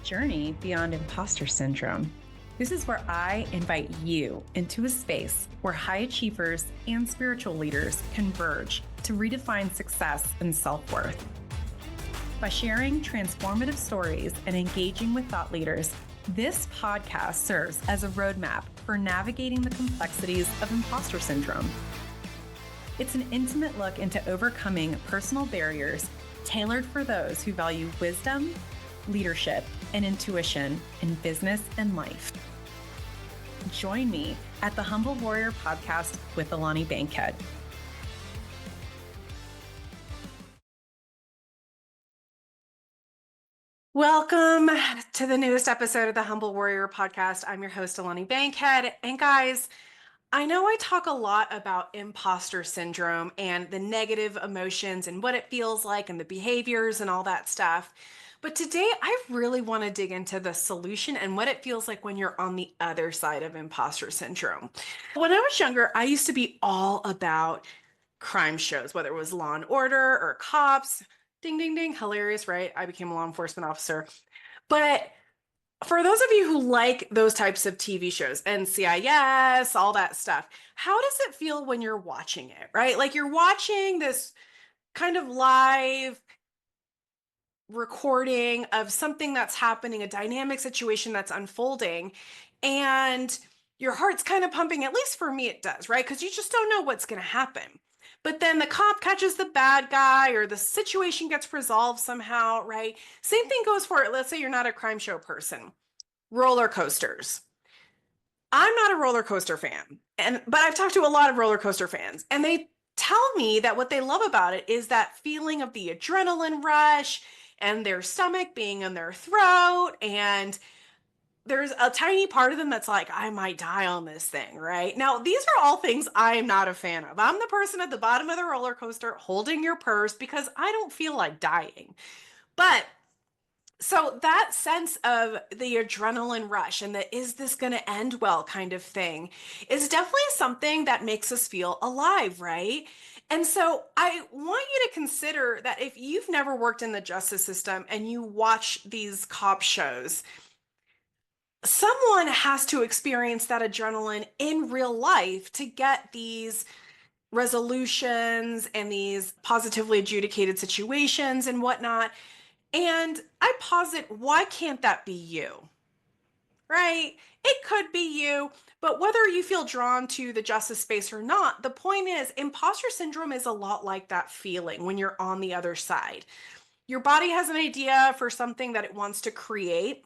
journey beyond imposter syndrome. This is where I invite you into a space where high achievers and spiritual leaders converge to redefine success and self-worth. By sharing transformative stories and engaging with thought leaders, this podcast serves as a roadmap for navigating the complexities of imposter syndrome. It's an intimate look into overcoming personal barriers tailored for those who value wisdom, leadership, and intuition in business and life. Join me at the Humble Warrior Podcast with Alani Bankhead. Welcome to the newest episode of the Humble Warrior Podcast. I'm your host, Alani Bankhead. And guys, I know I talk a lot about imposter syndrome and the negative emotions and what it feels like and the behaviors and all that stuff. But today I really want to dig into the solution and what it feels like when you're on the other side of imposter syndrome. When I was younger, I used to be all about crime shows, whether it was Law and Order or Cops. Ding, ding, ding. Hilarious, right? I became a law enforcement officer. But for those of you who like those types of TV shows, NCIS, all that stuff, how does it feel when you're watching it, right? Like you're watching this kind of live recording of something that's happening, a dynamic situation that's unfolding, and your heart's kind of pumping. At least for me, it does, right? Because you just don't know what's going to happen. But then the cop catches the bad guy or the situation gets resolved somehow, right? Same thing goes for it. Let's say you're not a crime show person. Roller coasters. I'm not a roller coaster fan, but I've talked to a lot of roller coaster fans, and they tell me that what they love about it is that feeling of the adrenaline rush and their stomach being in their throat. And there's a tiny part of them that's like, I might die on this thing, right? Now, these are all things I am not a fan of. I'm the person at the bottom of the roller coaster holding your purse because I don't feel like dying. But so that sense of the adrenaline rush and the is this going to end well kind of thing is definitely something that makes us feel alive, right? And so I want you to consider that if you've never worked in the justice system and you watch these cop shows, someone has to experience that adrenaline in real life to get these resolutions and these positively adjudicated situations and whatnot. And I posit, why can't that be you? Right? It could be you, but whether you feel drawn to the justice space or not, the point is, imposter syndrome is a lot like that feeling when you're on the other side. Your body has an idea for something that it wants to create,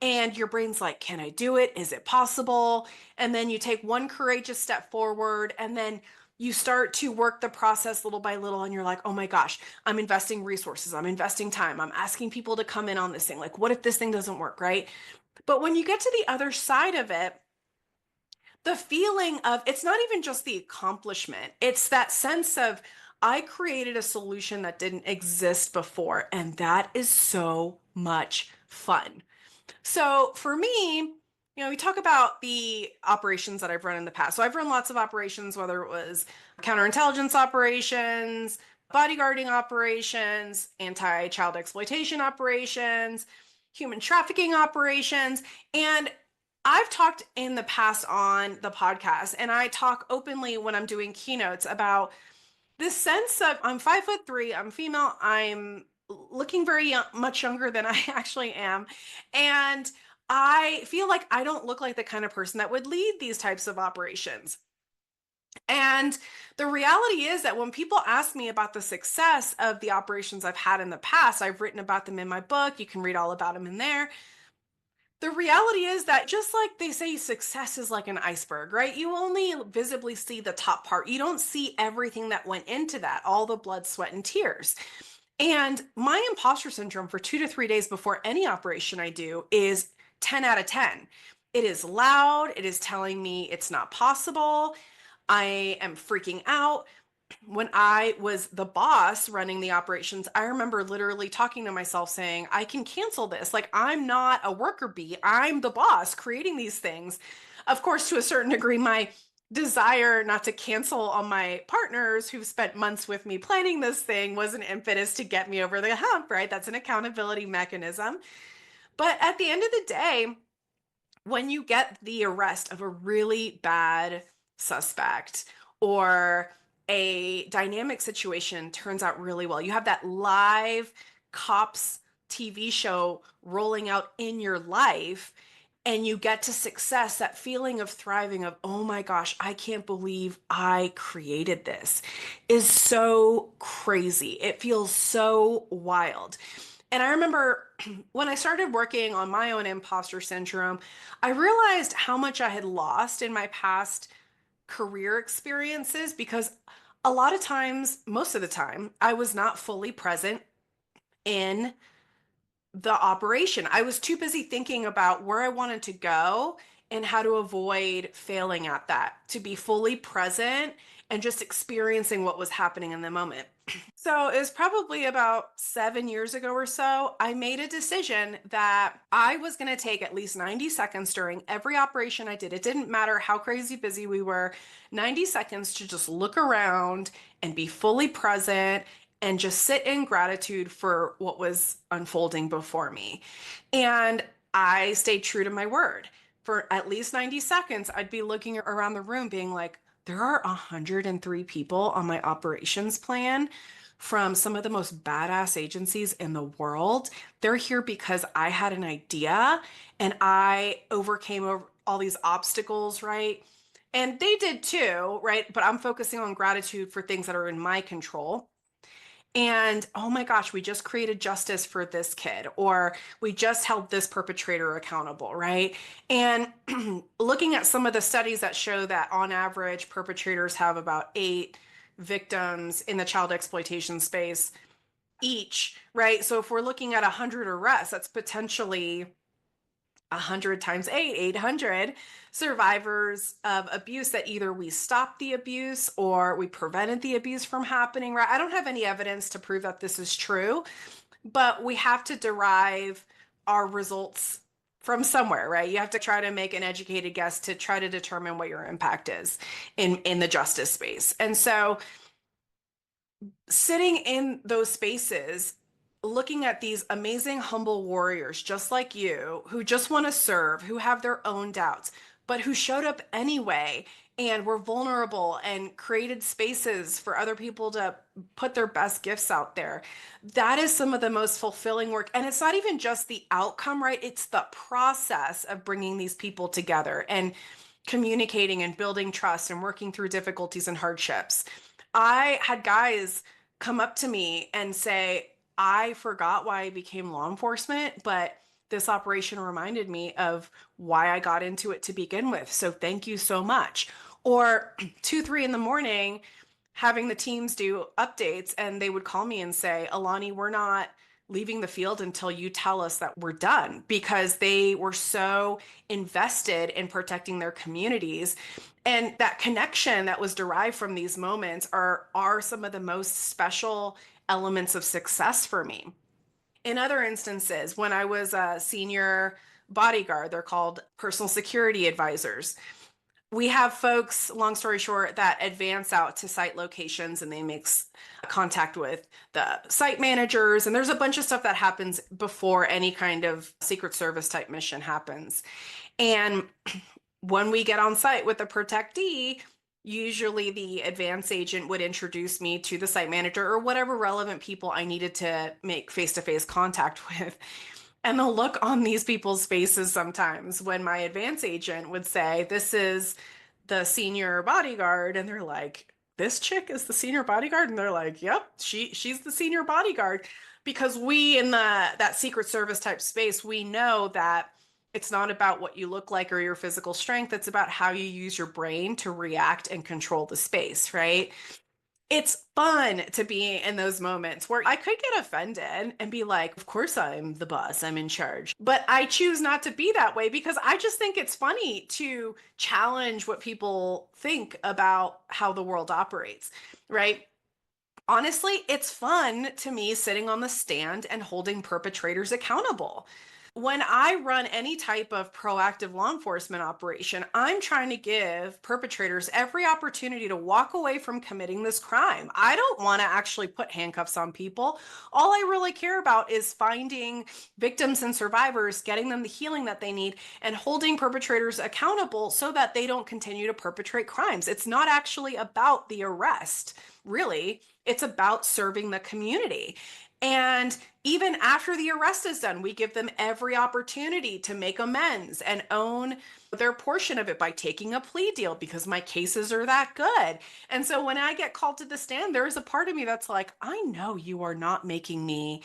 and your brain's like, can I do it? Is it possible? And then you take one courageous step forward, and then you start to work the process little by little, and you're like, oh my gosh, I'm investing resources, I'm investing time, I'm asking people to come in on this thing. Like, what if this thing doesn't work, right? But when you get to the other side of it, the feeling of it's not even just the accomplishment, it's that sense of, I created a solution that didn't exist before, and that is so much fun. So for me, we talk about the operations that I've run in the past. So I've run lots of operations, whether it was counterintelligence operations, bodyguarding operations, anti-child exploitation operations, human trafficking operations. And I've talked in the past on the podcast, and I talk openly when I'm doing keynotes about this sense of I'm 5'3", I'm female, I'm looking very much younger than I actually am. And I feel like I don't look like the kind of person that would lead these types of operations. And the reality is that when people ask me about the success of the operations I've had in the past, I've written about them in my book. You can read all about them in there. The reality is that just like they say, success is like an iceberg, right? You only visibly see the top part. You don't see everything that went into that, all the blood, sweat, and tears. And my imposter syndrome for 2 to 3 days before any operation I do is 10 out of 10. It is loud. It is telling me it's not possible. I am freaking out. When I was the boss running the operations, I remember literally talking to myself saying, I can cancel this. Like, I'm not a worker bee. I'm the boss creating these things. Of course, to a certain degree, my desire not to cancel on my partners who've spent months with me planning this thing was an impetus to get me over the hump, right? That's an accountability mechanism. But at the end of the day, when you get the arrest of a really bad suspect or a dynamic situation turns out really well, you have that live cops TV show rolling out in your life and you get to success, that feeling of thriving of, oh my gosh, I can't believe I created this is so crazy. It feels so wild. And I remember when I started working on my own imposter syndrome, I realized how much I had lost in my past career experiences because a lot of times, most of the time, I was not fully present in the operation. I was too busy thinking about where I wanted to go and how to avoid failing at that, to be fully present and just experiencing what was happening in the moment. So it was probably about 7 years ago or so, I made a decision that I was going to take at least 90 seconds during every operation I did. It didn't matter how crazy busy we were, 90 seconds to just look around and be fully present and just sit in gratitude for what was unfolding before me. And I stayed true to my word. For at least 90 seconds, I'd be looking around the room being like, there are 103 people on my operations plan from some of the most badass agencies in the world. They're here because I had an idea and I overcame all these obstacles, right? And they did too, right? But I'm focusing on gratitude for things that are in my control. And oh my gosh, we just created justice for this kid, or we just held this perpetrator accountable, right? And looking at some of the studies that show that on average, perpetrators have about 8 victims in the child exploitation space each, right? So if we're looking at 100 arrests, that's potentially 100 times 8, 800 survivors of abuse that either we stopped the abuse or we prevented the abuse from happening, right? I don't have any evidence to prove that this is true, but we have to derive our results from somewhere, right? You have to try to make an educated guess to try to determine what your impact is in the justice space. And so sitting in those spaces, looking at these amazing, humble warriors just like you, who just want to serve, who have their own doubts, but who showed up anyway and were vulnerable and created spaces for other people to put their best gifts out there. That is some of the most fulfilling work. And it's not even just the outcome, right? It's the process of bringing these people together and communicating and building trust and working through difficulties and hardships. I had guys come up to me and say, I forgot why I became law enforcement, but this operation reminded me of why I got into it to begin with. So thank you so much. Or 2, 3 in the morning, having the teams do updates, and they would call me and say, Alani, we're not leaving the field until you tell us that we're done, because they were so invested in protecting their communities. And that connection that was derived from these moments are some of the most special elements of success for me. In other instances, when I was a senior bodyguard, they're called personal security advisors. We have folks, long story short, that advance out to site locations and they make contact with the site managers. And there's a bunch of stuff that happens before any kind of Secret Service type mission happens. And when we get on site with the protectee, usually the advance agent would introduce me to the site manager or whatever relevant people I needed to make face-to-face contact with. And the look on these people's faces sometimes when my advance agent would say, this is the senior bodyguard, and they're like, this chick is the senior bodyguard? And they're like, yep, she's the senior bodyguard. Because we in that Secret Service type space, we know that it's not about what you look like or your physical strength. It's about how you use your brain to react and control the space, right? It's fun to be in those moments where I could get offended and be like, of course I'm the boss, I'm in charge. But I choose not to be that way because I just think it's funny to challenge what people think about how the world operates, right? Honestly, it's fun to me sitting on the stand and holding perpetrators accountable. When I run any type of proactive law enforcement operation, I'm trying to give perpetrators every opportunity to walk away from committing this crime. I don't want to actually put handcuffs on people. All I really care about is finding victims and survivors, getting them the healing that they need, and holding perpetrators accountable so that they don't continue to perpetrate crimes. It's not actually about the arrest, really. It's about serving the community. And even after the arrest is done, we give them every opportunity to make amends and own their portion of it by taking a plea deal because my cases are that good. And so when I get called to the stand, there is a part of me that's like, I know you are not making me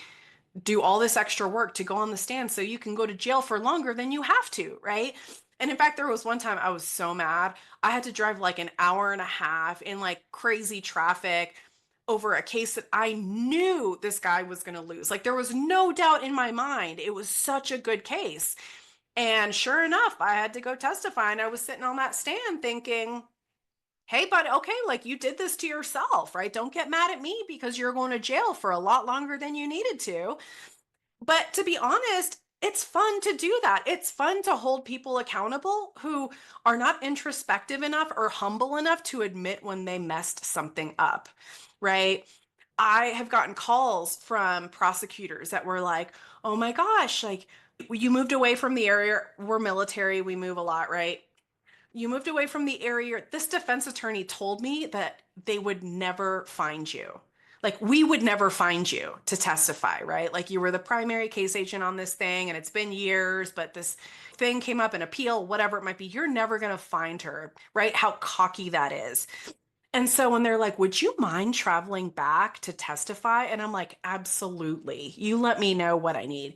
do all this extra work to go on the stand so you can go to jail for longer than you have to, right? And in fact, there was one time I was so mad. I had to drive like an hour and a half in like crazy traffic over a case that I knew this guy was going to lose. Like there was no doubt in my mind. It was such a good case. And sure enough, I had to go testify. And I was sitting on that stand thinking, hey, bud, okay, like you did this to yourself, right? Don't get mad at me because you're going to jail for a lot longer than you needed to. But to be honest, it's fun to do that. It's fun to hold people accountable who are not introspective enough or humble enough to admit when they messed something up, right? I have gotten calls from prosecutors that were like, oh my gosh, like you moved away from the area. We're military, we move a lot, right? You moved away from the area. This defense attorney told me that they would never find you. Like, we would never find you to testify, right? Like, you were the primary case agent on this thing, and it's been years, but this thing came up in appeal, whatever it might be. You're never going to find her, right? How cocky that is. And so when they're like, would you mind traveling back to testify? And I'm like, absolutely. You let me know what I need.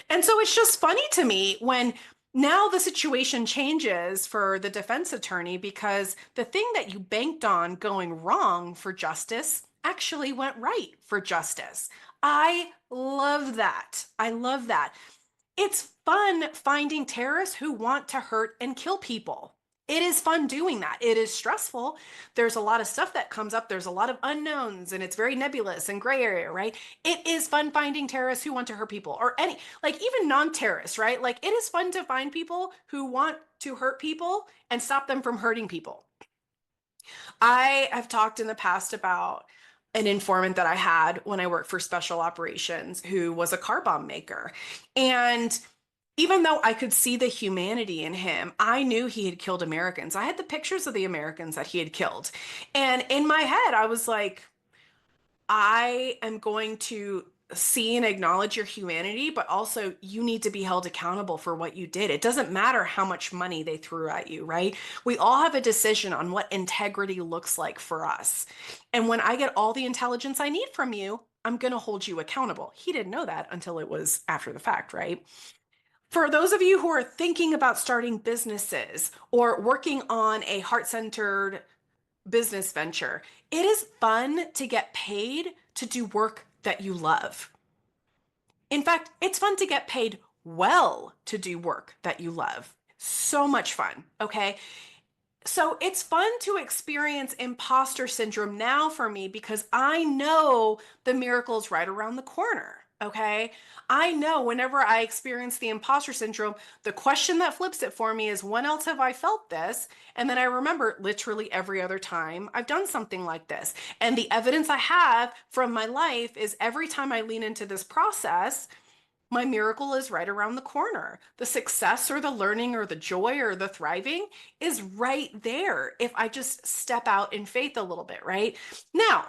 And so it's just funny to me when now the situation changes for the defense attorney because the thing that you banked on going wrong for justice actually went right for justice. I love that. I love that. It's fun finding terrorists who want to hurt and kill people. It is fun doing that. It is stressful. There's a lot of stuff that comes up. There's a lot of unknowns and it's very nebulous and gray area, right? It is fun finding terrorists who want to hurt people or any, like even non-terrorists, right? Like it is fun to find people who want to hurt people and stop them from hurting people. I have talked in the past about an informant that I had when I worked for special operations who was a car bomb maker. And even though I could see the humanity in him, I knew he had killed Americans. I had the pictures of the Americans that he had killed. And in my head, I was like, I am going to see and acknowledge your humanity, but also you need to be held accountable for what you did. It doesn't matter how much money they threw at you, right? We all have a decision on what integrity looks like for us. And when I get all the intelligence I need from you, I'm going to hold you accountable. He didn't know that until it was after the fact, right? For those of you who are thinking about starting businesses or working on a heart centered business venture, it is fun to get paid to do work that you love. In fact, it's fun to get paid well to do work that you love. So much fun, okay? So it's fun to experience imposter syndrome now for me because I know the miracle is right around the corner. Okay. I know whenever I experience the imposter syndrome, the question that flips it for me is when else have I felt this? And then I remember literally every other time I've done something like this. And the evidence I have from my life is every time I lean into this process, my miracle is right around the corner. The success or the learning or the joy or the thriving is right there if I just step out in faith a little bit, right? Now,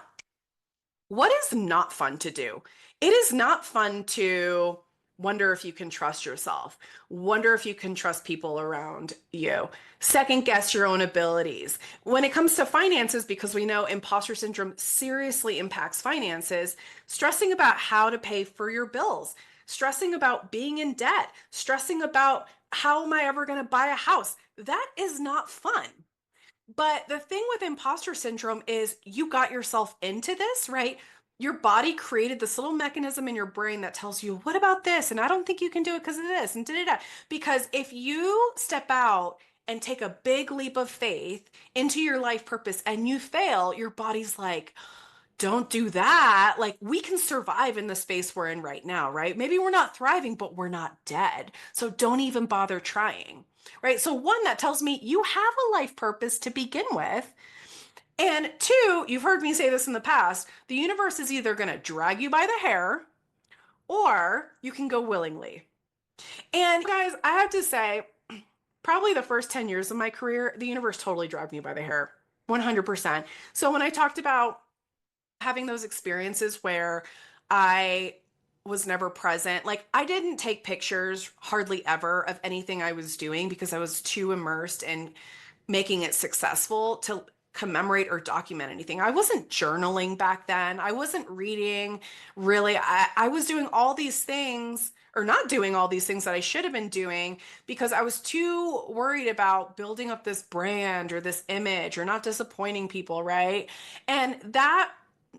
what is not fun to do? It is not fun to wonder if you can trust yourself, wonder if you can trust people around you, second guess your own abilities. When it comes to finances, because we know imposter syndrome seriously impacts finances, stressing about how to pay for your bills, stressing about being in debt, stressing about how am I ever going to buy a house, that is not fun. But the thing with imposter syndrome is you got yourself into this, right? Your body created this little mechanism in your brain that tells you, what about this? And I don't think you can do it because of this and da da da. Because if you step out and take a big leap of faith into your life purpose and you fail, your body's like, don't do that. Like, we can survive in the space we're in right now, right? Maybe we're not thriving, but we're not dead. So don't even bother trying, right? So, one, that tells me you have a life purpose to begin with. And two, you've heard me say this in the past, the universe is either going to drag you by the hair or you can go willingly. And guys, I have to say, probably the first 10 years of my career, the universe totally dragged me by the hair, 100%. So when I talked about having those experiences where I was never present, like I didn't take pictures hardly ever of anything I was doing because I was too immersed in making it successful to commemorate or document anything. I wasn't journaling back then. I wasn't reading really. I was doing all these things or not doing all these things that I should have been doing because I was too worried about building up this brand or this image or not disappointing people, right? And that,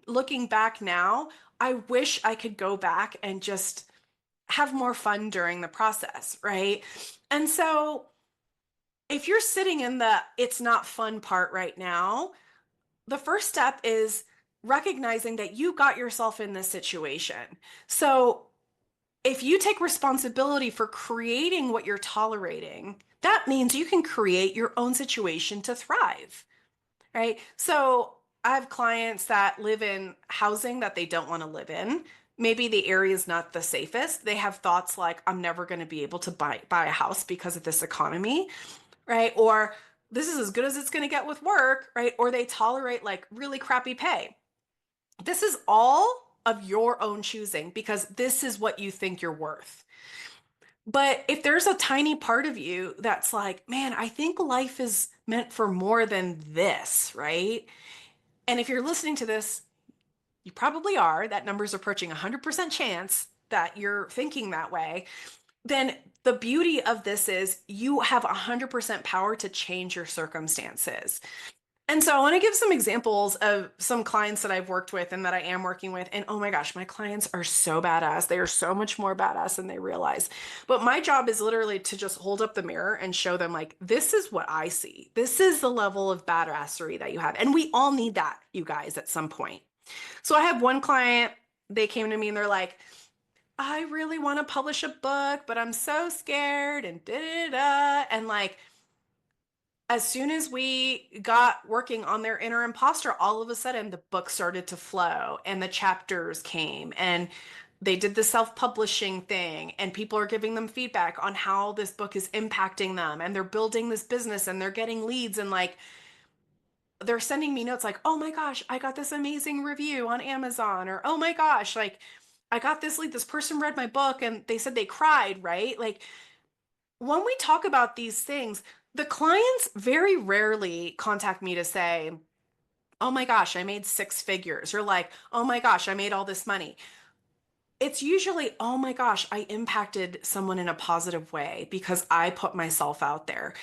looking back now, I wish I could go back and just have more fun during the process, right? And so if you're sitting in the it's not fun part right now, the first step is recognizing that you got yourself in this situation. So if you take responsibility for creating what you're tolerating, that means you can create your own situation to thrive, right? So I have clients that live in housing that they don't want to live in. Maybe the area is not the safest. They have thoughts like, I'm never going to be able to buy a house because of this economy, right? Or this is as good as it's going to get with work, right? Or they tolerate like really crappy pay. This is all of your own choosing because this is what you think you're worth. But if there's a tiny part of you that's like, man, I think life is meant for more than this, right? And if you're listening to this, you probably are. That number's approaching 100% chance that you're thinking that way. Then the beauty of this is you have 100% power to change your circumstances. And so I want to give some examples of some clients that I've worked with and that I am working with. And oh my gosh, my clients are so badass. They are so much more badass than they realize. But my job is literally to just hold up the mirror and show them, like, this is what I see. This is the level of badassery that you have. And we all need that, you guys, at some point. So I have one client, they came to me and they're like, I really want to publish a book, but I'm so scared and da da da. And like, as soon as we got working on their inner imposter, all of a sudden the book started to flow and the chapters came and they did the self-publishing thing and people are giving them feedback on how this book is impacting them and they're building this business and they're getting leads and like they're sending me notes like, oh my gosh, I got this amazing review on Amazon, or oh my gosh, like I got this lead, this person read my book and they said they cried, right? Like when we talk about these things, the clients very rarely contact me to say, oh my gosh, I made six figures, or like, oh my gosh, I made all this money. It's usually, oh my gosh, I impacted someone in a positive way because I put myself out there.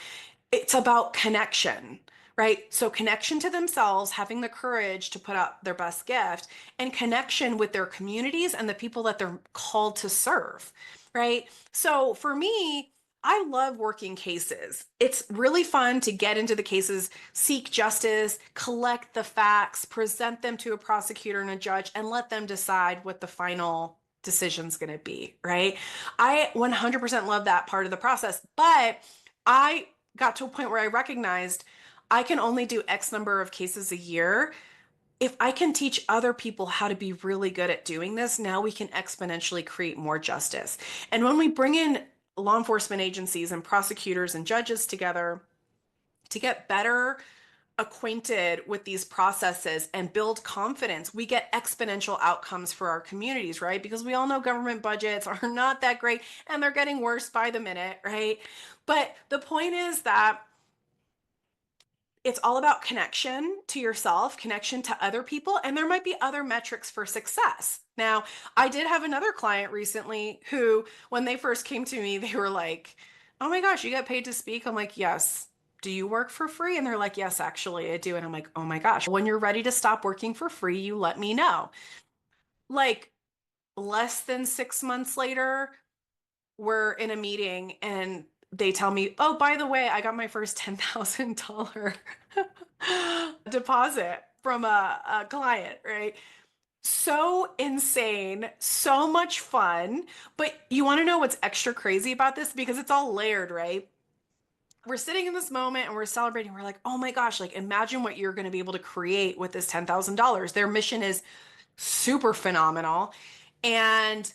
It's about connection, right? So connection to themselves, having the courage to put out their best gift, and connection with their communities and the people that they're called to serve, right? So for me, I love working cases. It's really fun to get into the cases, seek justice, collect the facts, present them to a prosecutor and a judge, and let them decide what the final decision's going to be, right? I 100% love that part of the process, but I got to a point where I recognized I can only do X number of cases a year. If I can teach other people how to be really good at doing this, now we can exponentially create more justice. And when we bring in law enforcement agencies and prosecutors and judges together to get better acquainted with these processes and build confidence, we get exponential outcomes for our communities, right? Because we all know government budgets are not that great and they're getting worse by the minute, right? But the point is that it's all about connection to yourself, connection to other people, and there might be other metrics for success. Now, I did have another client recently who, when they first came to me, they were like, oh my gosh, you get paid to speak? I'm like, yes. Do you work for free? And they're like, yes, actually, I do. And I'm like, oh my gosh, when you're ready to stop working for free, you let me know. Like less than 6 months later, we're in a meeting and they tell me, oh, by the way, I got my first $10,000 deposit. from a client, right? So insane, so much fun. But you want to know what's extra crazy about this? Because it's all layered, right? We're sitting in this moment and we're celebrating. We're like, oh my gosh, like imagine what you're going to be able to create with this $10,000. Their mission is super phenomenal. And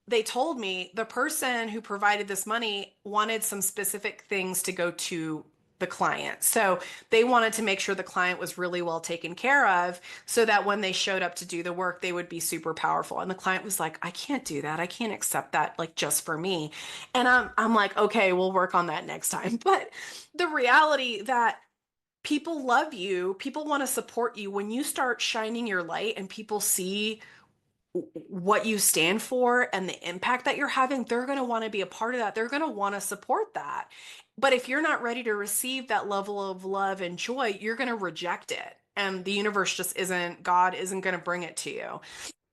they told me the person who provided this money wanted some specific things to go to the client. So they wanted to make sure the client was really well taken care of so that when they showed up to do the work, they would be super powerful. And the client was like, I can't do that. I can't accept that like just for me. And I'm like, okay, we'll work on that next time. But the reality that people love you, people want to support you when you start shining your light and people see what you stand for and the impact that you're having, they're going to want to be a part of that. They're going to want to support that. But if you're not ready to receive that level of love and joy, you're going to reject it. And the universe just isn't, God isn't going to bring it to you.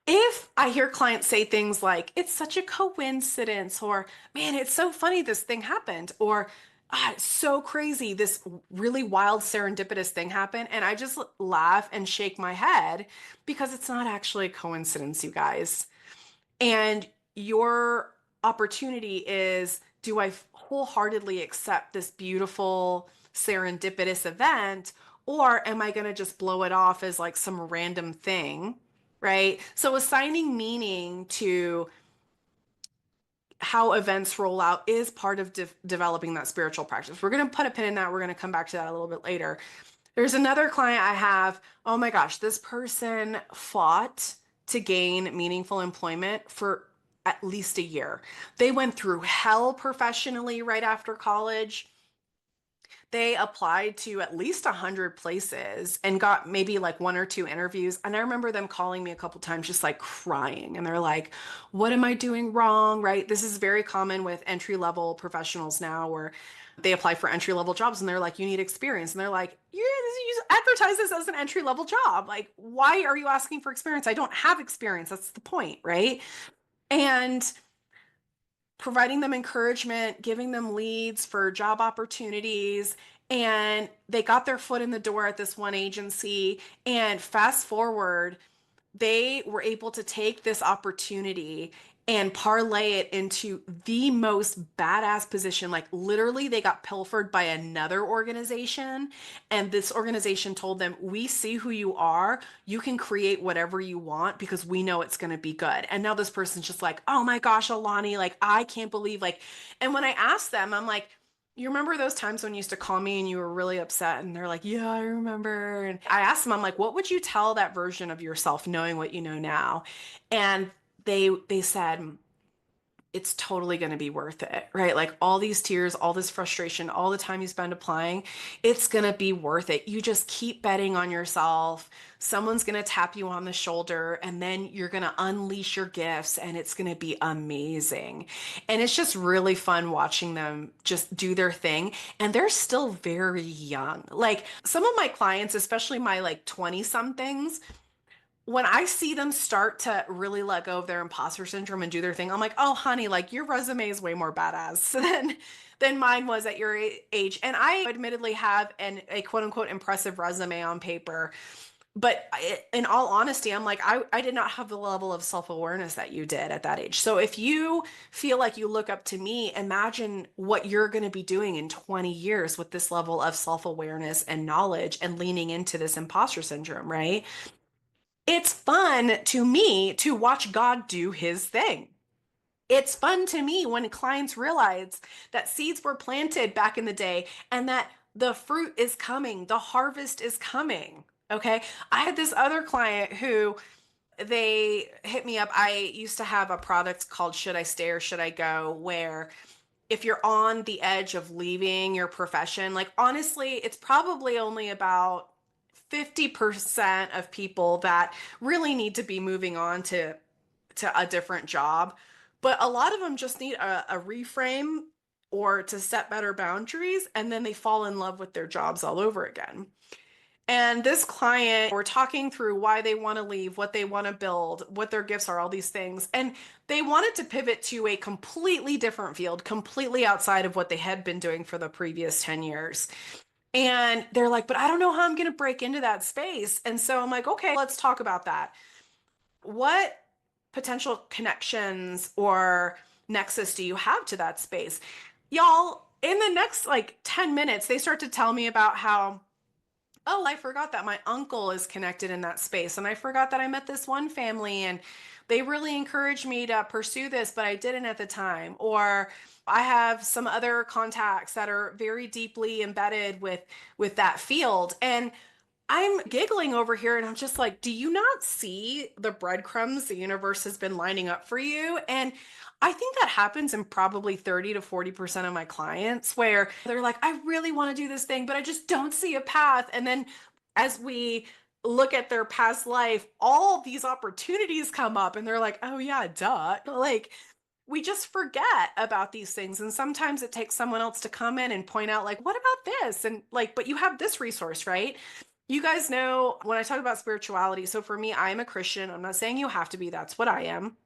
If I hear clients say things like, it's such a coincidence, or man, it's so funny this thing happened, or it's so crazy this really wild serendipitous thing happened, and I just laugh and shake my head because it's not actually a coincidence, you guys. And your opportunity is, do I wholeheartedly accept this beautiful serendipitous event, or am I going to just blow it off as like some random thing? Right? So assigning meaning to how events roll out is part of developing that spiritual practice. We're going to put a pin in that. We're going to come back to that a little bit later. There's another client I have. Oh my gosh, this person fought to gain meaningful employment for at least a year. They went through hell professionally right after college. They applied to at least 100 places and got maybe like one or two interviews. And I remember them calling me a couple times, just like crying. And they're like, what am I doing wrong? Right? This is very common with entry level professionals now, where they apply for entry level jobs and they're like, you need experience. And they're like, you advertise this as an entry level job. Like, why are you asking for experience? I don't have experience. That's the point. Right? And providing them encouragement, giving them leads for job opportunities. And they got their foot in the door at this one agency. And fast forward, they were able to take this opportunity and parlay it into the most badass position. Like literally, they got pilfered by another organization, and this organization told them, we see who you are. You can create whatever you want because we know it's going to be good. And now this person's just like, oh my gosh, Alani, like I can't believe like, and when I asked them, I'm like, you remember those times when you used to call me and you were really upset? And they're like, yeah, I remember. And I asked them, I'm like, what would you tell that version of yourself knowing what you know now? And they said, it's totally going to be worth it, right? Like all these tears, all this frustration, all the time you spend applying, it's going to be worth it. You just keep betting on yourself. Someone's going to tap you on the shoulder, and then you're going to unleash your gifts, and it's going to be amazing. And it's just really fun watching them just do their thing. And they're still very young. Like some of my clients, especially my like 20 somethings, when I see them start to really let go of their imposter syndrome and do their thing, I'm like, oh, honey, like your resume is way more badass than mine was at your age. And I admittedly have a quote unquote impressive resume on paper. But in all honesty, I'm like, I did not have the level of self-awareness that you did at that age. So if you feel like you look up to me, imagine what you're going to be doing in 20 years with this level of self-awareness and knowledge and leaning into this imposter syndrome, right? It's fun to me to watch God do his thing. It's fun to me when clients realize that seeds were planted back in the day and that the fruit is coming, the harvest is coming. Okay. I had this other client who they hit me up. I used to have a product called Should I Stay or Should I Go, where if you're on the edge of leaving your profession, like honestly, it's probably only about 50% of people that really need to be moving on to a different job. But a lot of them just need a reframe or to set better boundaries, and then they fall in love with their jobs all over again. And this client, we're talking through why they want to leave, what they want to build, what their gifts are, all these things. And they wanted to pivot to a completely different field, completely outside of what they had been doing for the previous 10 years. And they're like, but I don't know how I'm going to break into that space. And so I'm like, okay, let's talk about that. What potential connections or nexus do you have to that space? Y'all, in the next like 10 minutes, they start to tell me about how, oh, I forgot that my uncle is connected in that space. And I forgot that I met this one family and they really encouraged me to pursue this, but I didn't at the time. Or I have some other contacts that are very deeply embedded with that field. And I'm giggling over here and I'm just like, do you not see the breadcrumbs the universe has been lining up for you? And I think that happens in probably 30 to 40% of my clients where they're like, I really want to do this thing, but I just don't see a path. And then as we look at their past life, all these opportunities come up and they're like, oh yeah, duh. Like, we just forget about these things. And sometimes it takes someone else to come in and point out, like, what about this? And like, but you have this resource, right? You guys know when I talk about spirituality. So for me, I'm a Christian. I'm not saying you have to be, that's what I am.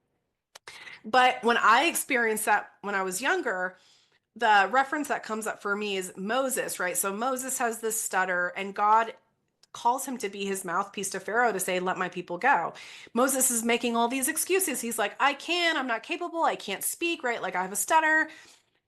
But when I experienced that when I was younger, the reference that comes up for me is Moses, right? So Moses has this stutter, and God calls him to be his mouthpiece to Pharaoh to say, let my people go. Moses is making all these excuses. He's like, I'm not capable, I can't speak, right? Like I have a stutter.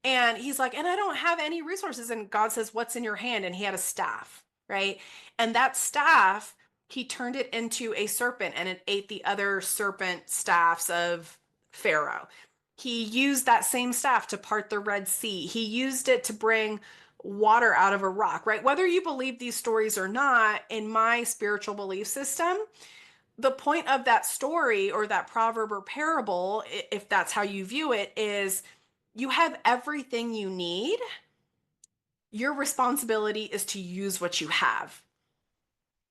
And he's like, and I don't have any resources. And God says, what's in your hand? And he had a staff, right? And that staff, he turned it into a serpent and it ate the other serpent staffs of Pharaoh. He used that same staff to part the Red Sea. He used it to bring water out of a rock, right? Whether you believe these stories or not, in my spiritual belief system, the point of that story or that proverb or parable, if that's how you view it, is you have everything you need. Your responsibility is to use what you have.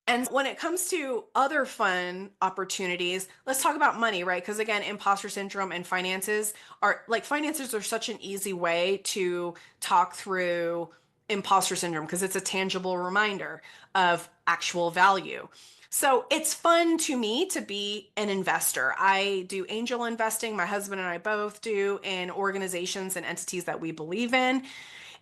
And when it comes to other fun opportunities, let's talk about money, right? Because again, imposter syndrome and finances are such an easy way to talk through imposter syndrome because it's a tangible reminder of actual value. So it's fun to me to be an investor. I do angel investing. My husband and I both do in organizations and entities that we believe in.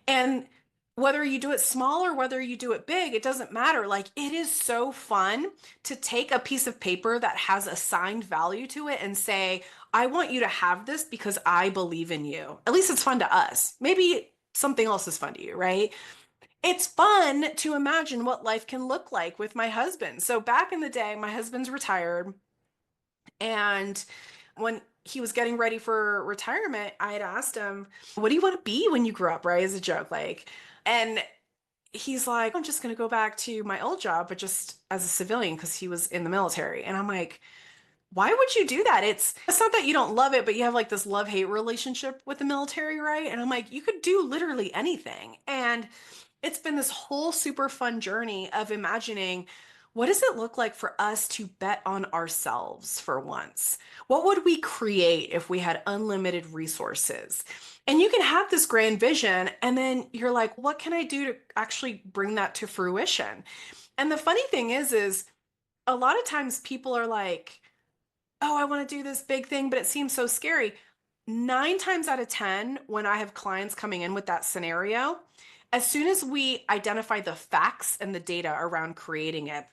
And whether you do it small or whether you do it big, it doesn't matter. Like it is so fun to take a piece of paper that has assigned value to it and say, I want you to have this because I believe in you. At least it's fun to us. Maybe something else is fun to you, right? It's fun to imagine what life can look like with my husband. So back in the day, my husband's retired. And when he was getting ready for retirement, I had asked him, what do you want to be when you grow up? Right? As a joke, like, and he's like, I'm just going to go back to my old job, but just as a civilian because he was in the military. And I'm like, why would you do that? It's not that you don't love it, but you have like this love-hate relationship with the military, right? And I'm like, you could do literally anything. And it's been this whole super fun journey of imagining what does it look like for us to bet on ourselves for once? What would we create if we had unlimited resources? And you can have this grand vision, and then you're like, what can I do to actually bring that to fruition? And the funny thing is a lot of times people are like, oh, I want to do this big thing, but it seems so scary. 9 times out of 10, when I have clients coming in with that scenario, as soon as we identify the facts and the data around creating it,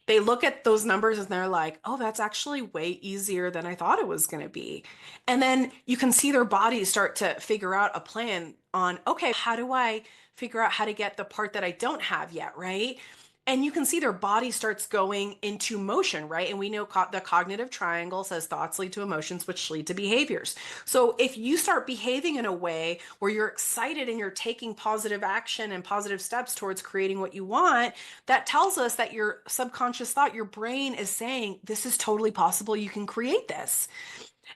they look at those numbers and they're like, oh, that's actually way easier than I thought it was going to be. And then you can see their bodies start to figure out a plan on, okay, how do I figure out how to get the part that I don't have yet, right? And you can see their body starts going into motion, right? And we know the cognitive triangle says thoughts lead to emotions, which lead to behaviors. So if you start behaving in a way where you're excited and you're taking positive action and positive steps towards creating what you want, that tells us that your subconscious thought, your brain is saying, this is totally possible. You can create this.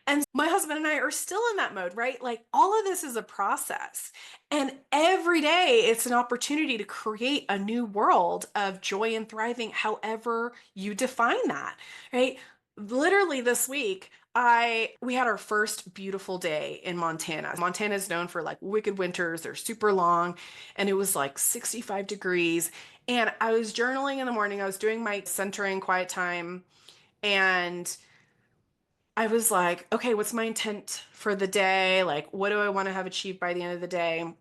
And my husband and I are still in that mode, right? Like all of this is a process. And every day it's an opportunity to create a new world of joy and thriving, however you define that, right? Literally this week, we had our first beautiful day in Montana. Montana is known for like wicked winters, they're super long, and it was like 65 degrees. And I was journaling in the morning, I was doing my centering quiet time, and I was like, okay, what's my intent for the day? Like, what do I want to have achieved by the end of the day?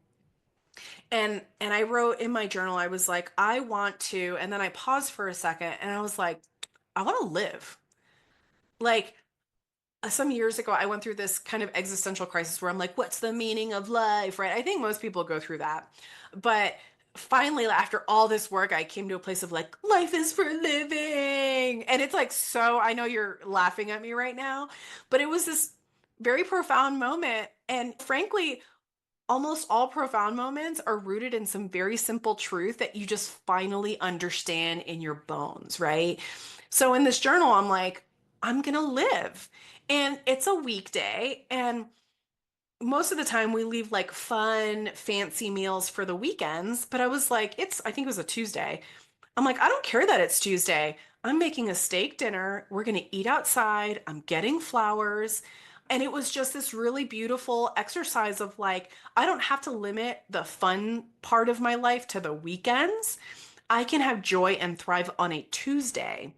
And I wrote in my journal, I was like, I want to, and then I paused for a second and I was like, I want to live. Like some years ago, I went through this kind of existential crisis where I'm like, what's the meaning of life, right? I think most people go through that. But finally, after all this work, I came to a place of like, life is for living. And it's like, so I know you're laughing at me right now, but it was this very profound moment. And frankly, almost all profound moments are rooted in some very simple truth that you just finally understand in your bones, right? So in this journal, I'm like, I'm gonna live. And it's a weekday, and most of the time we leave like fun, fancy meals for the weekends. But I was like, I think it was a Tuesday. I'm like, I don't care that it's Tuesday. I'm making a steak dinner. We're going to eat outside. I'm getting flowers. And it was just this really beautiful exercise of like, I don't have to limit the fun part of my life to the weekends. I can have joy and thrive on a Tuesday,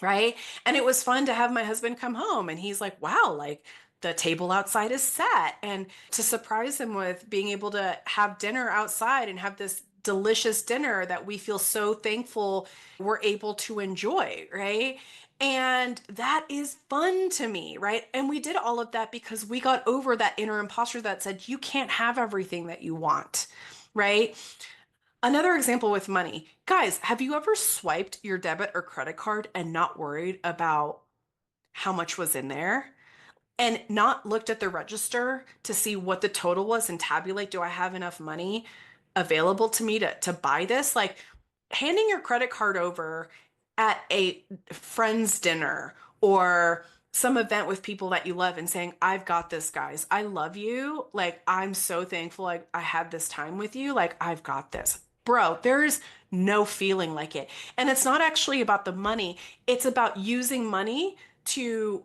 right? And it was fun to have my husband come home and he's like, wow, like the table outside is set. And to surprise him with being able to have dinner outside and have this delicious dinner that we feel so thankful we're able to enjoy, right? And that is fun to me, right? And we did all of that because we got over that inner imposter that said, you can't have everything that you want, right? Another example with money. Guys, have you ever swiped your debit or credit card and not worried about how much was in there? And not looked at the register to see what the total was and tabulate, do I have enough money available to me to buy this? Like handing your credit card over at a friend's dinner or some event with people that you love and saying, I've got this, guys. I love you. Like, I'm so thankful I had this time with you. Like, I've got this. Bro, there's no feeling like it. And it's not actually about the money, it's about using money to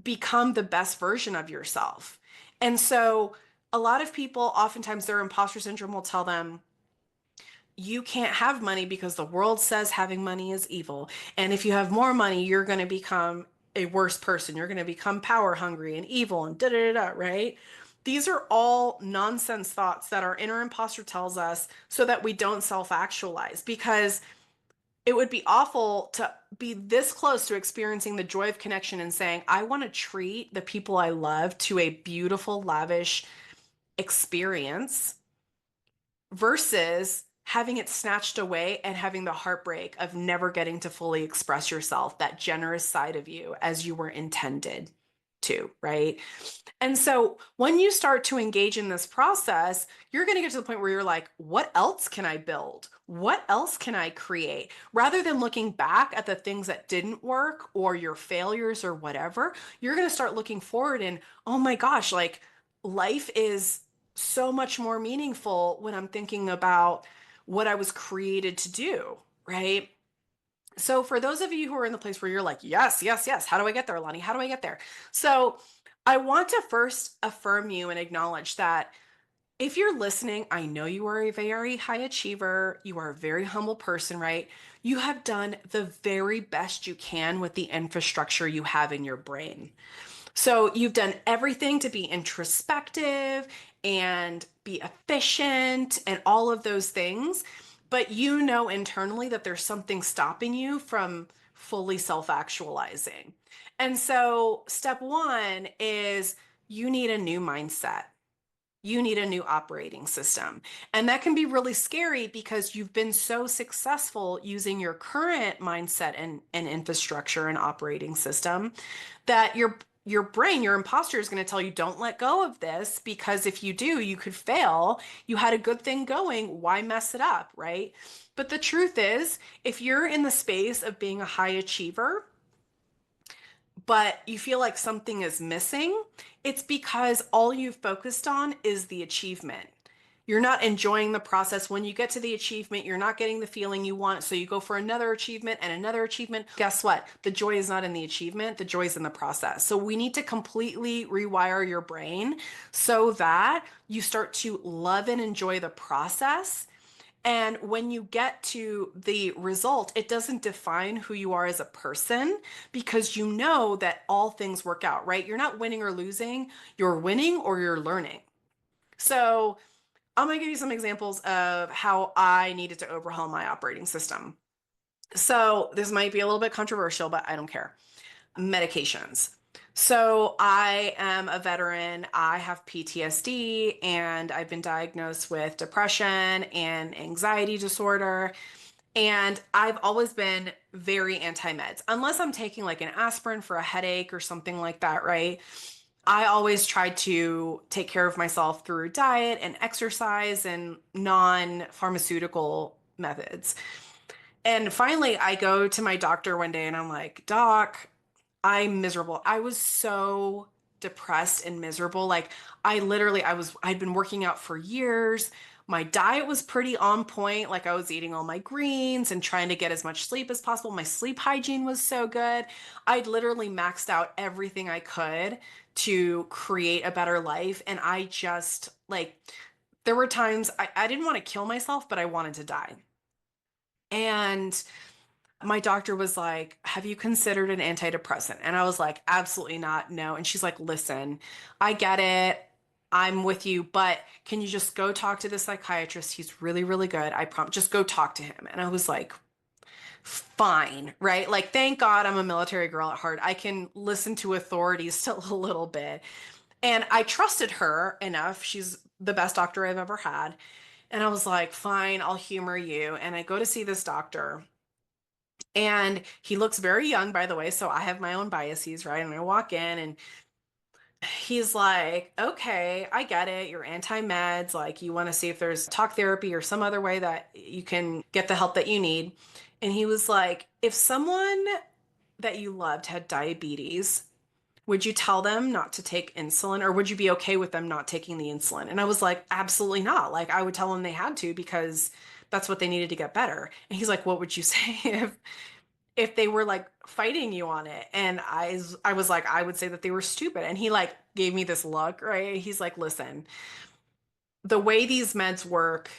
become the best version of yourself. And so a lot of people, oftentimes their imposter syndrome will tell them, you can't have money because the world says having money is evil. And if you have more money, you're going to become a worse person. You're going to become power hungry and evil and da da da, right? These are all nonsense thoughts that our inner imposter tells us so that we don't self actualize because it would be awful to be this close to experiencing the joy of connection and saying, I want to treat the people I love to a beautiful, lavish experience versus having it snatched away and having the heartbreak of never getting to fully express yourself, that generous side of you as you were intended to, right? And so when you start to engage in this process, you're going to get to the point where you're like, what else can I build? What else can I create? Rather than looking back at the things that didn't work or your failures or whatever, you're going to start looking forward and, oh my gosh, like life is so much more meaningful when I'm thinking about what I was created to do, right? So for those of you who are in the place where you're like, yes, yes, yes, how do I get there, Alani? How do I get there? So I want to first affirm you and acknowledge that if you're listening, I know you are a very high achiever. You are a very humble person, right? You have done the very best you can with the infrastructure you have in your brain. So you've done everything to be introspective and be efficient and all of those things, but you know internally that there's something stopping you from fully self-actualizing. And so step one is you need a new mindset. You need a new operating system. And that can be really scary because you've been so successful using your current mindset and infrastructure and operating system that your brain, your imposter is going to tell you, don't let go of this because if you do, you could fail. You had a good thing going. Why mess it up, right? But the truth is, if you're in the space of being a high achiever, but you feel like something is missing, it's because all you've focused on is the achievement. You're not enjoying the process. When you get to the achievement, you're not getting the feeling you want. So you go for another achievement and another achievement. Guess what? The joy is not in the achievement, the joy is in the process. So we need to completely rewire your brain so that you start to love and enjoy the process, and when you get to the result, it doesn't define who you are as a person because you know that all things work out, right? You're not winning or losing, you're winning or you're learning. So I'm going to give you some examples of how I needed to overhaul my operating system. So this might be a little bit controversial, but I don't care. Medications. So I am a veteran. I have PTSD and I've been diagnosed with depression and anxiety disorder. And I've always been very anti-meds, unless I'm taking like an aspirin for a headache or something like that, right? I always try to take care of myself through diet and exercise and non-pharmaceutical methods. And finally, I go to my doctor one day and I'm like, Doc, I'm miserable. I was so depressed and miserable. Like I'd been working out for years. My diet was pretty on point. Like I was eating all my greens and trying to get as much sleep as possible. My sleep hygiene was so good. I'd literally maxed out everything I could to create a better life. And I just like, there were times I didn't want to kill myself, but I wanted to die. And my doctor was like, have you considered an antidepressant? And I was like, absolutely not. No. And she's like, listen, I get it. I'm with you, but can you just go talk to the psychiatrist? He's really, really good. I promise. Just go talk to him. And I was like, fine, right? Like, thank God I'm a military girl at heart. I can listen to authorities still a little bit. And I trusted her enough. She's the best doctor I've ever had. And I was like, fine, I'll humor you. And I go to see this doctor. And he looks very young, by the way, so I have my own biases, right? And I walk in and he's like, okay, I get it. You're anti-meds. Like, you want to see if there's talk therapy or some other way that you can get the help that you need. And he was like, if someone that you loved had diabetes, would you tell them not to take insulin or would you be okay with them not taking the insulin? And I was like, absolutely not. Like, I would tell them they had to because that's what they needed to get better. And he's like, what would you say if they were like fighting you on it? And I was like, I would say that they were stupid. And he like gave me this look, right? He's like, listen, the way these meds work,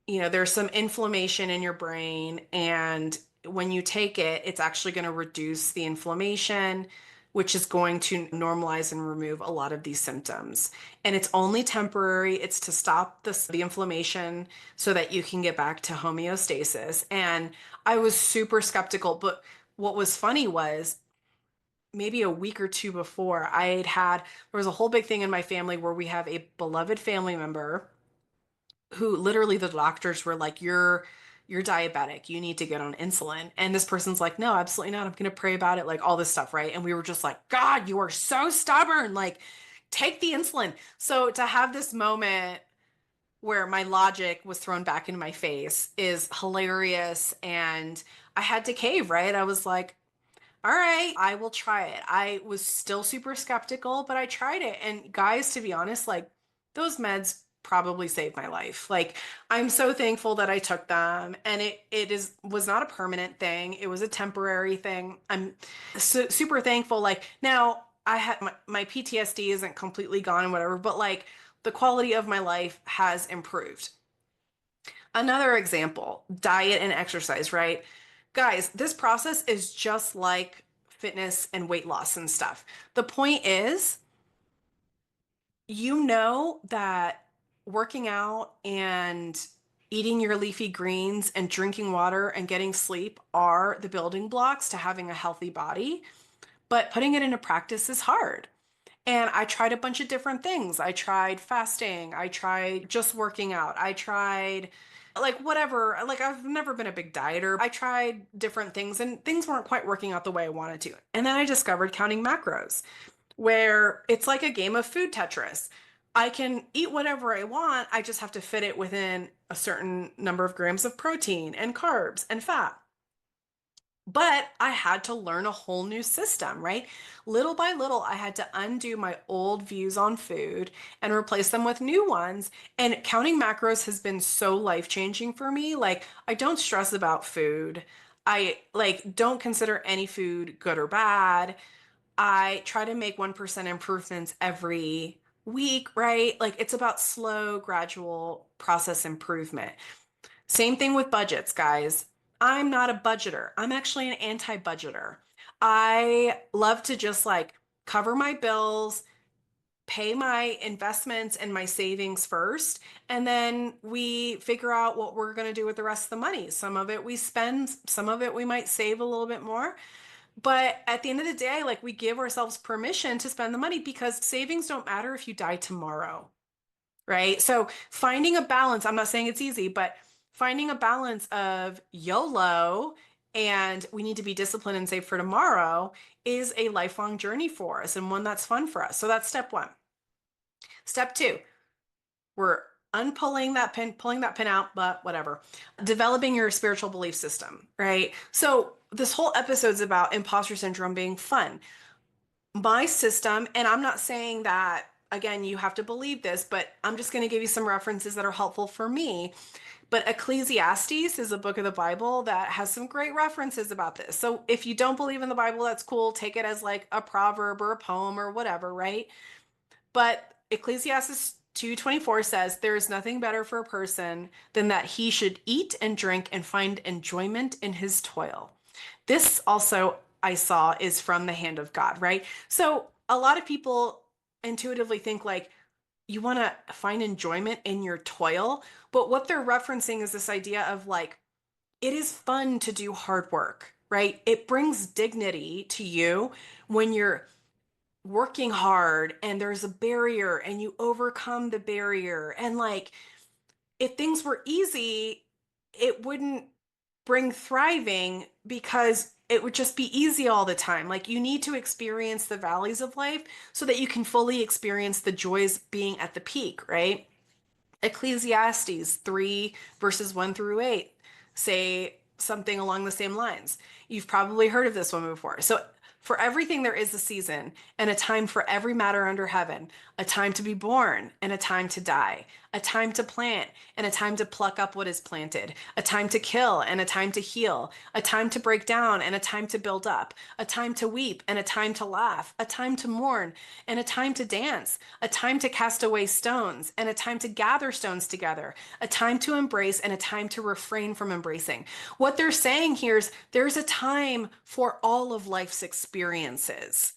there's some inflammation in your brain, and when you take it, it's actually going to reduce the inflammation, which is going to normalize and remove a lot of these symptoms. And it's only temporary. It's to stop the inflammation so that you can get back to homeostasis. And I was super skeptical, but what was funny was maybe a week or two before there was a whole big thing in my family where we have a beloved family member who literally the doctors were like, you're diabetic, you need to get on insulin. And this person's like, no, absolutely not, I'm gonna pray about it, like all this stuff, right? And we were just like, God, you are so stubborn, like take the insulin. So to have this moment where my logic was thrown back in my face is hilarious. And I had to cave, right? I was like, all right, I will try it. I was still super skeptical, but I tried it. And guys, to be honest, like those meds probably saved my life. Like I'm so thankful that I took them, and it was not a permanent thing. It was a temporary thing. I'm super thankful. Like now I had my PTSD isn't completely gone and whatever, but like the quality of my life has improved. Another example, diet and exercise, right? Guys, this process is just like fitness and weight loss and stuff. The point is, you know that working out and eating your leafy greens and drinking water and getting sleep are the building blocks to having a healthy body, but putting it into practice is hard. And I tried a bunch of different things. I tried fasting. I tried just working out. I tried like whatever. Like I've never been a big dieter. I tried different things and things weren't quite working out the way I wanted to. And then I discovered counting macros, where it's like a game of food Tetris. I can eat whatever I want. I just have to fit it within a certain number of grams of protein and carbs and fat. But I had to learn a whole new system, right? Little by little, I had to undo my old views on food and replace them with new ones. And counting macros has been so life-changing for me. Like, I don't stress about food. I like don't consider any food good or bad. I try to make 1% improvements every week, right? Like, it's about slow, gradual process improvement. Same thing with budgets, guys. I'm not a budgeter. I'm actually an anti-budgeter. I love to just like cover my bills, pay my investments and my savings first, and then we figure out what we're going to do with the rest of the money. Some of it we spend, some of it we might save a little bit more. But at the end of the day, like, we give ourselves permission to spend the money because savings don't matter if you die tomorrow, right? So finding a balance, I'm not saying it's easy, but finding a balance of YOLO and we need to be disciplined and save for tomorrow is a lifelong journey for us and one that's fun for us. So that's step one. Step two, we're unpulling that pin, pulling that pin out, but whatever. Developing your spiritual belief system, right? So this whole episode's about imposter syndrome being fun. My system, and I'm not saying that, again, you have to believe this, but I'm just going to give you some references that are helpful for me. But Ecclesiastes is a book of the Bible that has some great references about this. So if you don't believe in the Bible, that's cool. Take it as like a proverb or a poem or whatever, right? But Ecclesiastes 2:24 says, there is nothing better for a person than that he should eat and drink and find enjoyment in his toil. This also I saw is from the hand of God, right? So a lot of people intuitively think like you want to find enjoyment in your toil, but what they're referencing is this idea of like it is fun to do hard work, right? It brings dignity to you when you're working hard and there's a barrier and you overcome the barrier. And like, if things were easy, it wouldn't bring thriving because it would just be easy all the time. Like, you need to experience the valleys of life so that you can fully experience the joys being at the peak, right? Ecclesiastes 3 verses 1 through 8 say something along the same lines. You've probably heard of this one before. So, for everything there is a season and a time for every matter under heaven, a time to be born and a time to die, a time to plant and a time to pluck up what is planted, a time to kill and a time to heal, a time to break down and a time to build up, a time to weep and a time to laugh, a time to mourn and a time to dance, a time to cast away stones and a time to gather stones together, a time to embrace and a time to refrain from embracing. What they're saying here is there's a time for all of life's experiences.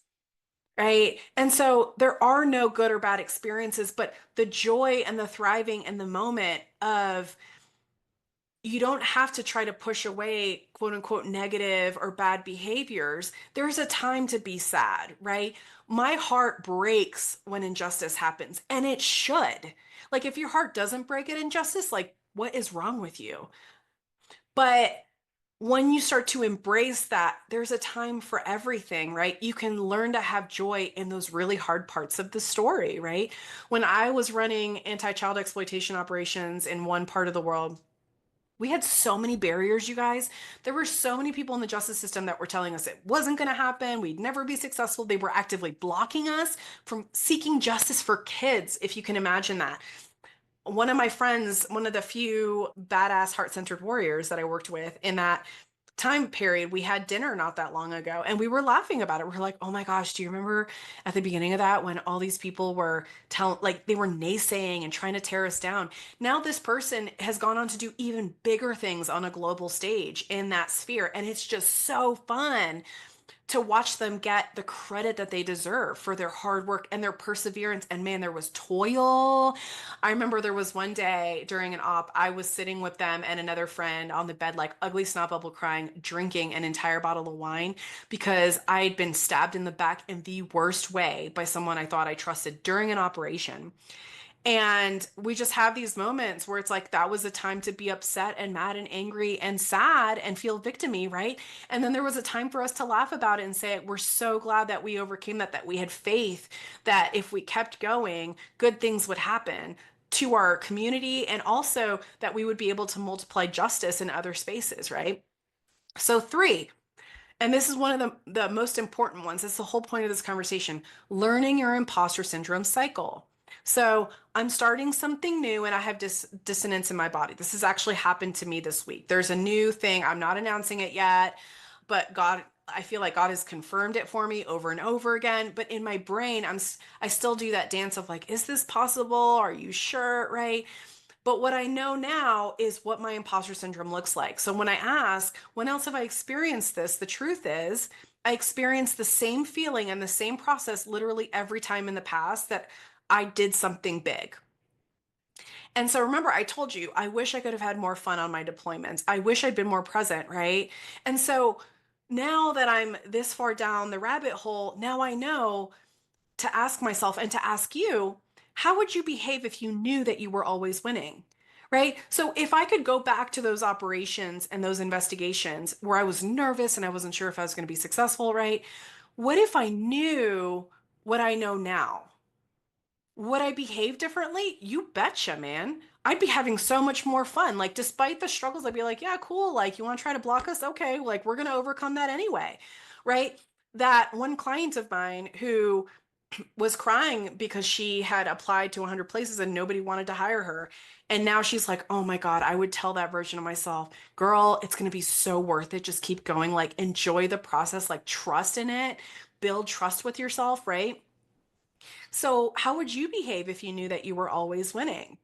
Right. And so there are no good or bad experiences, but the joy and the thriving and the moment of you don't have to try to push away quote unquote negative or bad behaviors. There's a time to be sad, right? My heart breaks when injustice happens, and it should. Like, if your heart doesn't break at injustice, like, what is wrong with you? But when you start to embrace that, there's a time for everything, right? You can learn to have joy in those really hard parts of the story, right? When I was running anti-child exploitation operations in one part of the world, we had so many barriers, you guys. There were so many people in the justice system that were telling us it wasn't going to happen. We'd never be successful. They were actively blocking us from seeking justice for kids, if you can imagine that. One of my friends, one of the few badass heart-centered warriors that I worked with in that time period, we had dinner not that long ago and we were laughing about it. We're like, oh my gosh, do you remember at the beginning of that when all these people were telling, like, they were naysaying and trying to tear us down? Now this person has gone on to do even bigger things on a global stage in that sphere. And it's just so fun to watch them get the credit that they deserve for their hard work and their perseverance. And man, there was toil. I remember there was one day during an op, I was sitting with them and another friend on the bed, like ugly snot bubble crying, drinking an entire bottle of wine because I had been stabbed in the back in the worst way by someone I thought I trusted during an operation. And we just have these moments where it's like that was a time to be upset and mad and angry and sad and feel victimy, right? And then there was a time for us to laugh about it and say, we're so glad that we overcame that, that we had faith that if we kept going, good things would happen to our community and also that we would be able to multiply justice in other spaces, right? So, three, and this is one of the most important ones. It's the whole point of this conversation, learning your imposter syndrome cycle. So I'm starting something new and I have dissonance in my body. This has actually happened to me this week. There's a new thing. I'm not announcing it yet, but God, I feel like God has confirmed it for me over and over again. But in my brain, I still do that dance of like, is this possible? Are you sure? Right? But what I know now is what my imposter syndrome looks like. So when I ask, when else have I experienced this? The truth is, I experienced the same feeling and the same process literally every time in the past that I did something big. And so remember, I told you, I wish I could have had more fun on my deployments. I wish I'd been more present, right? And so now that I'm this far down the rabbit hole, now I know to ask myself and to ask you, how would you behave if you knew that you were always winning? Right? So if I could go back to those operations and those investigations where I was nervous and I wasn't sure if I was going to be successful, right? What if I knew what I know now? Would I behave differently? You betcha, man. I'd be having so much more fun. Like, despite the struggles, I'd be like, yeah, cool. Like, you want to try to block us? Okay. Like, we're going to overcome that anyway. Right. That one client of mine who was crying because she had applied to 100 places and nobody wanted to hire her. And now she's like, oh my God, I would tell that version of myself, girl, it's going to be so worth it. Just keep going. Like, enjoy the process, like, trust in it, build trust with yourself. Right. So, how would you behave if you knew that you were always winning?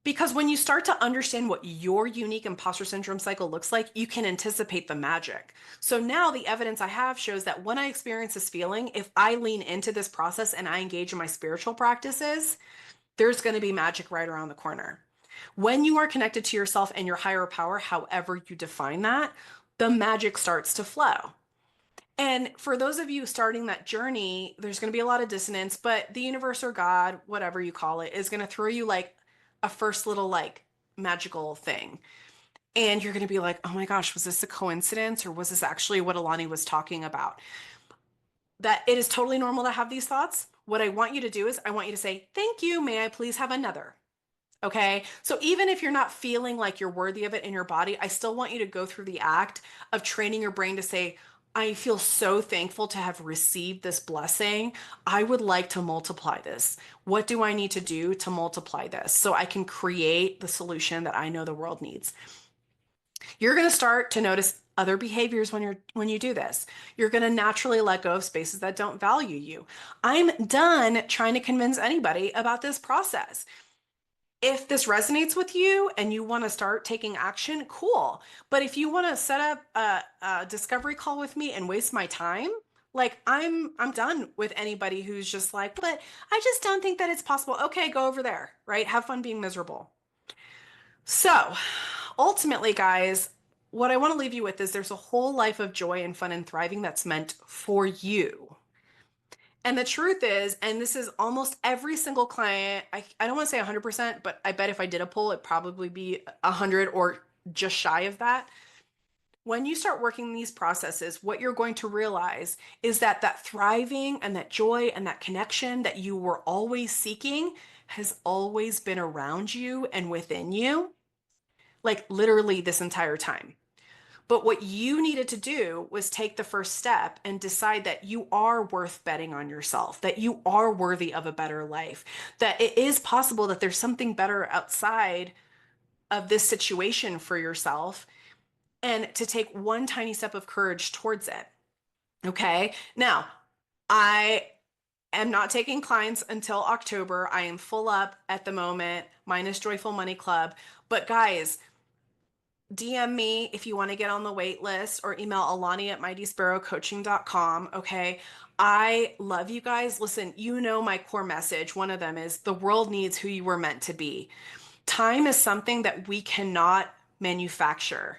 Because when you start to understand what your unique imposter syndrome cycle looks like, you can anticipate the magic. So now the evidence I have shows that when I experience this feeling, if I lean into this process and I engage in my spiritual practices, there's going to be magic right around the corner. When you are connected to yourself and your higher power, however you define that, the magic starts to flow. And for those of you starting that journey, there's going to be a lot of dissonance, but the universe or God, whatever you call it, is going to throw you like a first little like magical thing. And you're going to be like, oh my gosh, was this a coincidence or was this actually what Alani was talking about? That it is totally normal to have these thoughts. What I want you to do is I want you to say, thank you. May I please have another? Okay. So even if you're not feeling like you're worthy of it in your body, I still want you to go through the act of training your brain to say, I feel so thankful to have received this blessing. I would like to multiply this. What do I need to do to multiply this so I can create the solution that I know the world needs? You're going to start to notice other behaviors when you do this. You're going to naturally let go of spaces that don't value you. I'm done trying to convince anybody about this process. If this resonates with you and you want to start taking action, cool. But if you want to set up a discovery call with me and waste my time, like I'm done with anybody who's just like, but I just don't think that it's possible. Okay, go over there, right? Have fun being miserable. So, ultimately, guys, what I want to leave you with is there's a whole life of joy and fun and thriving that's meant for you. And the truth is, and this is almost every single client, I don't want to say 100%, but I bet if I did a poll, it'd probably be 100 or just shy of that. When you start working these processes, what you're going to realize is that that thriving and that joy and that connection that you were always seeking has always been around you and within you, like literally this entire time. But what you needed to do was take the first step and decide that you are worth betting on yourself, that you are worthy of a better life, that it is possible that there's something better outside of this situation for yourself, and to take one tiny step of courage towards it. Okay. Now, I am not taking clients until October. I am full up at the moment, minus Joyful Money Club. But guys, DM me if you want to get on the wait list or email Alani at mightysparrowcoaching.com. Okay. I love you guys. Listen, you know my core message. One of them is the world needs who you were meant to be. Time is something that we cannot manufacture.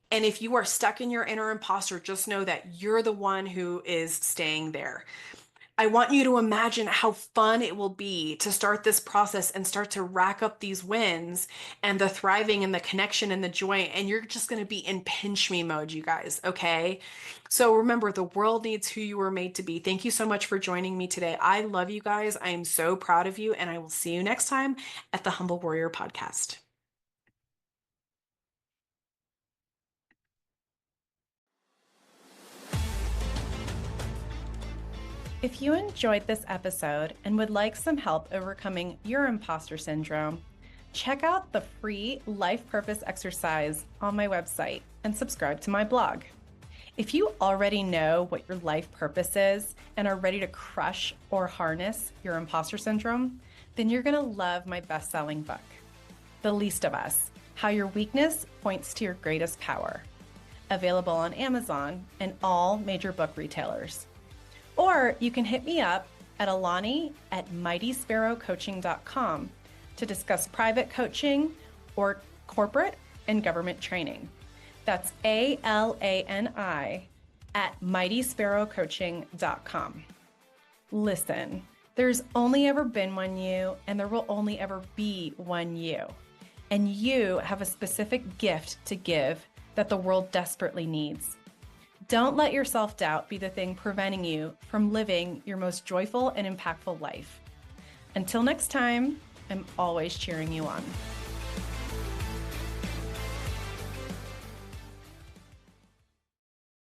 And if you are stuck in your inner imposter, just know that you're the one who is staying there. I want you to imagine how fun it will be to start this process and start to rack up these wins and the thriving and the connection and the joy. And you're just going to be in pinch me mode, you guys. Okay. So remember, the world needs who you were made to be. Thank you so much for joining me today. I love you guys. I am so proud of you. And I will see you next time at the Humble Warrior Podcast. If you enjoyed this episode and would like some help overcoming your imposter syndrome, check out the free life purpose exercise on my website and subscribe to my blog. If you already know what your life purpose is and are ready to crush or harness your imposter syndrome, then you're going to love my best-selling book, The Least of Us: How Your Weakness Points to Your Greatest Power. available on Amazon and all major book retailers. Or you can hit me up at alani@mightysparrowcoaching.com to discuss private coaching or corporate and government training. That's ALANI@mightysparrowcoaching.com. Listen, there's only ever been one you, and there will only ever be one you. And you have a specific gift to give that the world desperately needs. Don't let your self-doubt be the thing preventing you from living your most joyful and impactful life. Until next time, I'm always cheering you on.